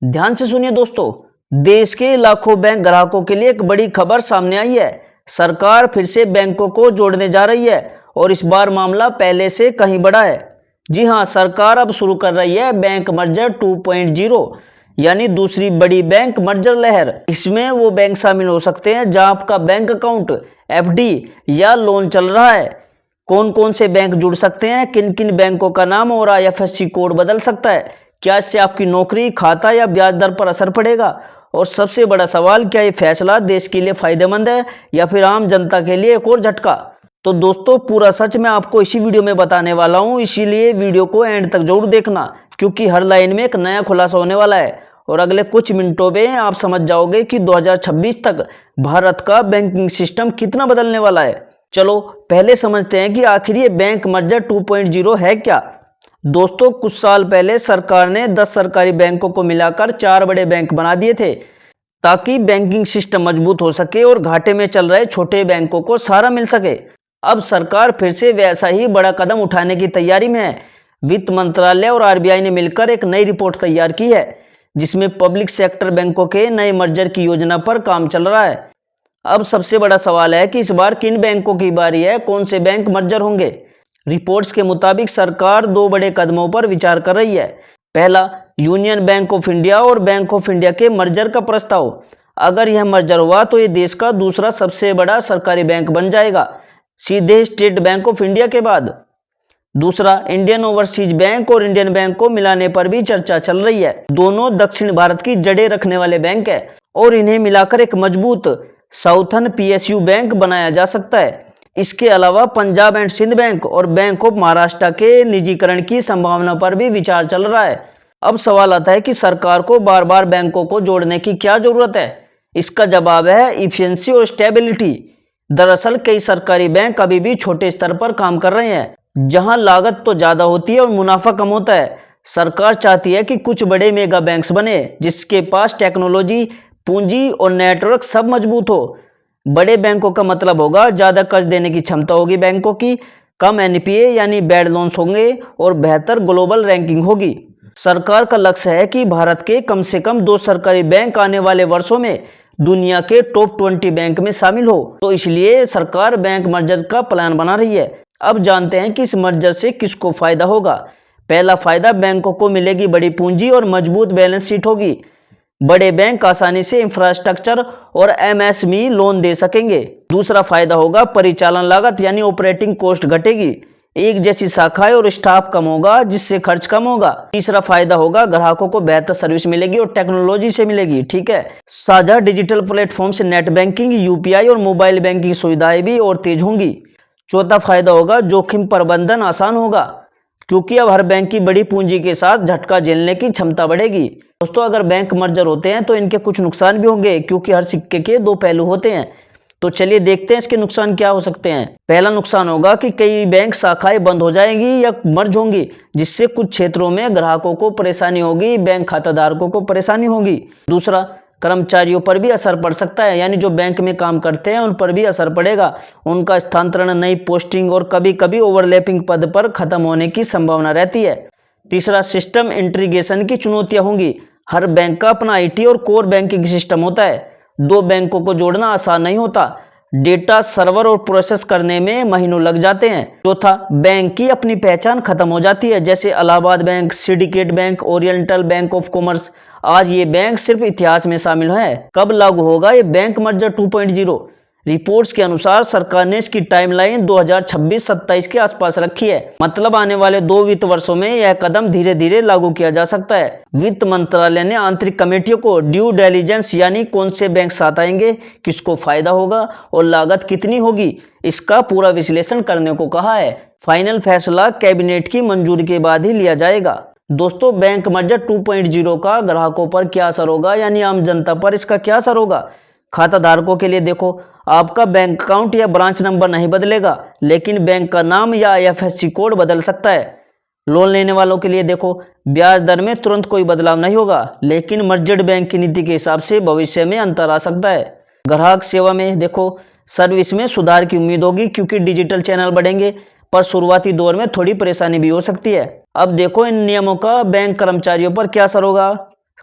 ध्यान से सुनिए दोस्तों, देश के लाखों बैंक ग्राहकों के लिए एक बड़ी खबर सामने आई है। सरकार फिर से बैंकों को जोड़ने जा रही है और इस बार मामला पहले से कहीं बड़ा है। जी हां, सरकार अब शुरू कर रही है बैंक मर्जर 2.0 यानी दूसरी बड़ी बैंक मर्जर लहर। इसमें वो बैंक शामिल हो सकते हैं जहां आपका बैंक अकाउंट, एफडी या लोन चल रहा है। कौन कौन से बैंक जुड़ सकते हैं, किन किन बैंकों का नाम और आईएफएससी कोड बदल सकता है, क्या इससे आपकी नौकरी, खाता या ब्याज दर पर असर पड़ेगा, और सबसे बड़ा सवाल, क्या ये फैसला देश के लिए फायदेमंद है या फिर आम जनता के लिए एक और झटका। तो दोस्तों, पूरा सच मैं आपको इसी वीडियो में बताने वाला हूं, इसीलिए वीडियो को एंड तक जरूर देखना, क्योंकि हर लाइन में एक नया खुलासा होने वाला है और अगले कुछ मिनटों में आप समझ जाओगे कि 2026 तक भारत का बैंकिंग सिस्टम कितना बदलने वाला है। चलो पहले समझते हैं कि आखिर ये बैंक मर्जर 2.0 है क्या। दोस्तों, कुछ साल पहले सरकार ने 10 सरकारी बैंकों को मिलाकर 4 बड़े बैंक बना दिए थे ताकि बैंकिंग सिस्टम मजबूत हो सके और घाटे में चल रहे छोटे बैंकों को सहारा मिल सके। अब सरकार फिर से वैसा ही बड़ा कदम उठाने की तैयारी में है। वित्त मंत्रालय और आरबीआई ने मिलकर एक नई रिपोर्ट तैयार की है जिसमें पब्लिक सेक्टर बैंकों के नए मर्जर की योजना पर काम चल रहा है। अब सबसे बड़ा सवाल है कि इस बार किन बैंकों की बारी है, कौन से बैंक मर्जर होंगे। रिपोर्ट्स के मुताबिक सरकार 2 बड़े कदमों पर विचार कर रही है। पहला, यूनियन बैंक ऑफ इंडिया और बैंक ऑफ इंडिया के मर्जर का प्रस्ताव। अगर यह मर्जर हुआ तो ये देश का दूसरा सबसे बड़ा सरकारी बैंक बन जाएगा, सीधे स्टेट बैंक ऑफ इंडिया के बाद। दूसरा, इंडियन ओवरसीज बैंक और इंडियन बैंक को मिलाने पर भी चर्चा चल रही है। दोनों दक्षिण भारत की जड़ें रखने वाले बैंक है और इन्हें मिलाकर एक मजबूत साउथर्न पीएसयू बैंक बनाया जा सकता है। इसके अलावा पंजाब एंड सिंध बैंक और बैंक ऑफ महाराष्ट्र के निजीकरण की संभावना पर भी विचार चल रहा है। अब सवाल आता है कि सरकार को बार बार बैंकों को जोड़ने की क्या जरूरत है। इसका जवाब है इफिशिएंसी और स्टेबिलिटी। दरअसल कई सरकारी बैंक अभी भी छोटे स्तर पर काम कर रहे हैं, जहां लागत तो ज्यादा होती है और मुनाफा कम होता है। सरकार चाहती है कि कुछ बड़े मेगा बैंक्स बने जिसके पास टेक्नोलॉजी, पूंजी और नेटवर्क सब मजबूत हो। बड़े बैंकों का मतलब होगा ज्यादा कर्ज देने की क्षमता होगी बैंकों की, कम एनपीए यानी बैड लोन्स होंगे और बेहतर ग्लोबल रैंकिंग होगी। सरकार का लक्ष्य है कि भारत के कम से कम 2 सरकारी बैंक आने वाले वर्षों में दुनिया के टॉप 20 बैंक में शामिल हो। तो इसलिए सरकार बैंक मर्जर का प्लान बना रही है। अब जानते हैं कि इस मर्जर से किसको फायदा होगा। पहला फायदा, बैंकों को मिलेगी बड़ी पूंजी और मजबूत बैलेंस शीट होगी। बड़े बैंक आसानी से इंफ्रास्ट्रक्चर और एमएसएमई लोन दे सकेंगे। दूसरा फायदा होगा परिचालन लागत यानी ऑपरेटिंग कॉस्ट घटेगी, एक जैसी शाखाएं और स्टाफ कम होगा जिससे खर्च कम होगा। तीसरा फायदा होगा ग्राहकों को बेहतर सर्विस मिलेगी और टेक्नोलॉजी से मिलेगी। ठीक है, साझा डिजिटल प्लेटफॉर्म से नेट बैंकिंग, यूपीआई और मोबाइल बैंकिंग सुविधाएं भी और तेज होंगी। चौथा फायदा होगा जोखिम प्रबंधन आसान होगा, क्योंकि अब हर बैंक की बड़ी पूंजी के साथ झटका झेलने की क्षमता बढ़ेगी। दोस्तों, अगर बैंक मर्जर होते हैं तो इनके कुछ नुकसान भी होंगे, क्योंकि हर सिक्के के 2 पहलू होते हैं। तो चलिए देखते हैं इसके नुकसान क्या हो सकते हैं। पहला नुकसान होगा कि कई बैंक शाखाएं बंद हो जाएंगी या मर्ज होंगी, जिससे कुछ क्षेत्रों में ग्राहकों को परेशानी होगी, बैंक खाताधारकों को परेशानी होगी। दूसरा, कर्मचारियों पर भी असर पड़ सकता है, यानी जो बैंक में काम करते हैं उन पर भी असर पड़ेगा। उनका स्थानांतरण, नई पोस्टिंग और कभी कभी ओवरलैपिंग पद पर खत्म होने की संभावना रहती है। तीसरा, सिस्टम इंटीग्रेशन की चुनौतियां होंगी। हर बैंक का अपना आईटी और कोर बैंकिंग सिस्टम होता है। 2 बैंकों को जोड़ना आसान नहीं होता, डेटा सर्वर और प्रोसेस करने में महीनों लग जाते हैं। चौथा, बैंक की अपनी पहचान खत्म हो जाती है, जैसे Allahabad bank, syndicate bank, oriental bank of commerce. आज ये बैंक सिर्फ इतिहास में शामिल है। कब लागू होगा ये बैंक मर्जर 2.0? रिपोर्ट्स के अनुसार सरकार ने इसकी टाइमलाइन 2026-27 के आसपास रखी है, मतलब आने वाले 2 वित्त वर्षों में यह कदम धीरे धीरे लागू किया जा सकता है। वित्त मंत्रालय ने आंतरिक कमेटियों को ड्यू डिलिजेंस यानी कौन से बैंक साथ आएंगे, किसको फायदा होगा और लागत कितनी होगी, इसका पूरा विश्लेषण करने को कहा है। फाइनल फैसला कैबिनेट की मंजूरी के बाद ही लिया जाएगा। दोस्तों, बैंक मर्जर 2.0 का ग्राहकों पर क्या असर होगा, यानी आम जनता पर इसका क्या असर होगा। खाता धारकों के लिए देखो, आपका बैंक अकाउंट या ब्रांच नंबर नहीं बदलेगा, लेकिन बैंक का नाम या आईएफएससी कोड बदल सकता है। लोन लेने वालों के लिए देखो, ब्याज दर में तुरंत कोई बदलाव नहीं होगा, लेकिन मर्जर्ड बैंक की नीति के हिसाब से भविष्य में अंतर आ सकता है। ग्राहक सेवा में देखो, सर्विस में सुधार की उम्मीद होगी क्योंकि डिजिटल चैनल बढ़ेंगे, पर शुरुआती दौर में थोड़ी परेशानी भी हो सकती है। अब देखो इन नियमों का बैंक कर्मचारियों पर क्या असर होगा।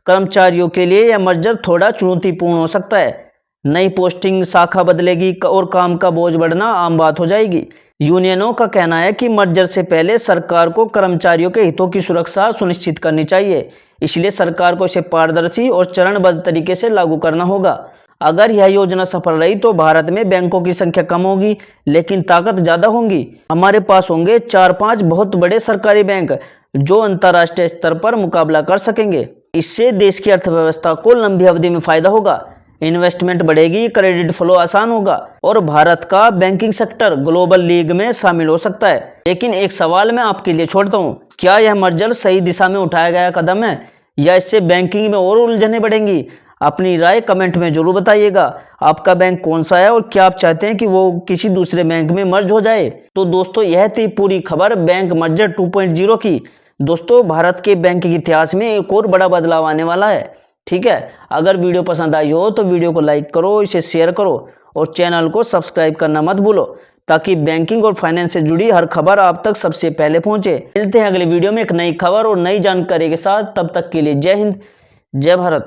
कर्मचारियों के लिए यह मर्जर थोड़ा चुनौतीपूर्ण हो सकता है। नई पोस्टिंग, शाखा बदलेगी और काम का बोझ बढ़ना आम बात हो जाएगी। यूनियनों का कहना है कि मर्जर से पहले सरकार को कर्मचारियों के हितों की सुरक्षा सुनिश्चित करनी चाहिए, इसलिए सरकार को इसे पारदर्शी और चरणबद्ध तरीके से लागू करना होगा। अगर यह योजना सफल रही तो भारत में बैंकों की संख्या कम होगी लेकिन ताकत ज़्यादा होगी। हमारे पास होंगे 4-5 बहुत बड़े सरकारी बैंक जो अंतर्राष्ट्रीय स्तर पर मुकाबला कर सकेंगे। इससे देश की अर्थव्यवस्था को लंबी अवधि में फायदा होगा, इन्वेस्टमेंट बढ़ेगी, क्रेडिट फ्लो आसान होगा और भारत का बैंकिंग सेक्टर ग्लोबल लीग में शामिल हो सकता है। लेकिन एक सवाल मैं आपके लिए छोड़ता हूँ, क्या यह मर्जर सही दिशा में उठाया गया कदम है या इससे बैंकिंग में और उलझने बढ़ेंगी? अपनी राय कमेंट में जरूर बताइएगा। आपका बैंक कौन सा है और क्या आप चाहते हैं कि वो किसी दूसरे बैंक में मर्ज हो जाए? तो दोस्तों, यह थी पूरी खबर बैंक मर्जर 2.0 की। दोस्तों, भारत के बैंकिंग इतिहास में एक और बड़ा बदलाव आने वाला है। ठीक है, अगर वीडियो पसंद आई हो तो वीडियो को लाइक करो, इसे शेयर करो और चैनल को सब्सक्राइब करना मत भूलो ताकि बैंकिंग और फाइनेंस से जुड़ी हर खबर आप तक सबसे पहले पहुंचे। मिलते हैं अगले वीडियो में एक नई खबर और नई जानकारी के साथ। तब तक के लिए जय हिंद, जय भारत।